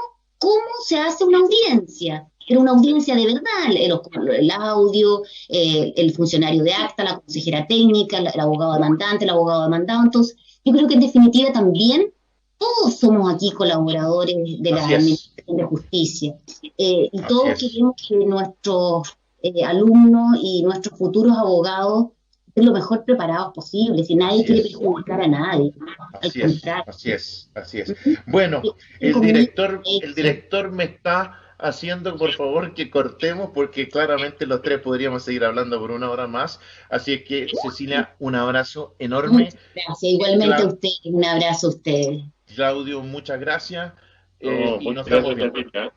se hace una audiencia. Era una audiencia de verdad, el audio, el funcionario de acta, la consejera técnica, el abogado demandante, el abogado demandado. Entonces, yo creo que en definitiva también todos somos aquí colaboradores de la Así es, Administración de Justicia y así todos es, queremos que nuestros alumnos y nuestros futuros abogados estén lo mejor preparados posible, si nadie así quiere es. perjudicar a nadie, al Así es, contrario. así es, así es. Ujú. Bueno, Y comunico el eso. director me está haciendo, por favor, que cortemos porque claramente los tres podríamos seguir hablando por una hora más. Así es que, Cecilia, un abrazo enorme. Muchas gracias. Igualmente a Cla- ustedes, un abrazo a ustedes. Claudio, muchas gracias No, y muchas nos estamos gracias a viendo. ti, ¿eh?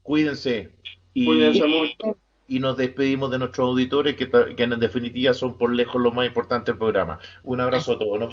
Cuídense Cuídense mucho. y nos despedimos de nuestros auditores que en definitiva son por lejos lo más importante del programa. Un abrazo a todos.